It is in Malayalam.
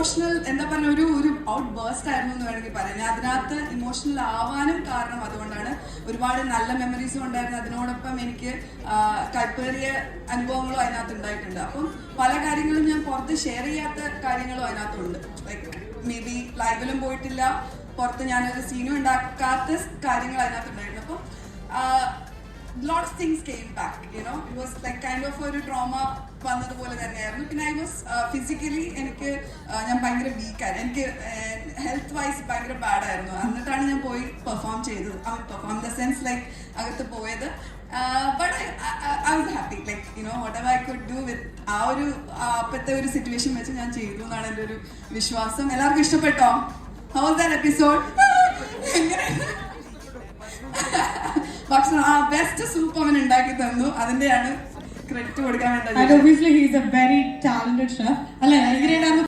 ഇമോഷണൽ എന്താ പറഞ്ഞ ഒരു ഔട്ട് ബേസ്റ്റ് ആയിരുന്നു എന്ന് വേണമെങ്കിൽ പറയാം. ഞാൻ അതിനകത്ത് ഇമോഷണൽ ആവാനും കാരണം അതുകൊണ്ടാണ്. ഒരുപാട് നല്ല മെമ്മറീസും ഉണ്ടായിരുന്നു. അതിനോടൊപ്പം എനിക്ക് കൈപ്പേറിയ അനുഭവങ്ങളും അതിനകത്ത് ഉണ്ടായിട്ടുണ്ട്. അപ്പം പല കാര്യങ്ങളും ഞാൻ പുറത്ത് ഷെയർ ചെയ്യാത്ത കാര്യങ്ങളും അതിനകത്തുണ്ട്. ലൈക്ക് മേ ബി ലൈവിലും പോയിട്ടില്ല, പുറത്ത് ഞാനൊരു സീനും ഉണ്ടാക്കാത്ത കാര്യങ്ങൾ അതിനകത്തുണ്ടായിരുന്നു. അപ്പം lot of things came back, you know. It was like kind of ഒരു ട്രോമ വന്നതുപോലെ തന്നെയായിരുന്നു. പിന്നെ ഐ വാസ് ഫിസിക്കലി എനിക്ക് ഞാൻ ഭയങ്കര വീക്കായിരുന്നു. എനിക്ക് ഹെൽത്ത് വൈസ് ഭയങ്കര ബാഡായിരുന്നു. എന്നിട്ടാണ് ഞാൻ പോയി പെർഫോം ചെയ്തത്. Perform in the sense like അകത്ത് പോയത്. But I was happy, like you know what ever I could do with ആ ഒരു അപ്പോഴത്തെ ഒരു സിറ്റുവേഷൻ വെച്ച് ഞാൻ ചെയ്തു എന്നാണ് എൻ്റെ ഒരു വിശ്വാസം. എല്ലാവർക്കും ഇഷ്ടപ്പെട്ടോ? How was that episode? ഭക്ഷണം ബെസ്റ്റ് സൂപ്പ് അവൻ ഉണ്ടാക്കി തന്നു. അതിന്റെയാണ് ക്രെഡിറ്റ് കൊടുക്കാൻ വേണ്ടത്. Obviously he is a very talented chef. അല്ലേ?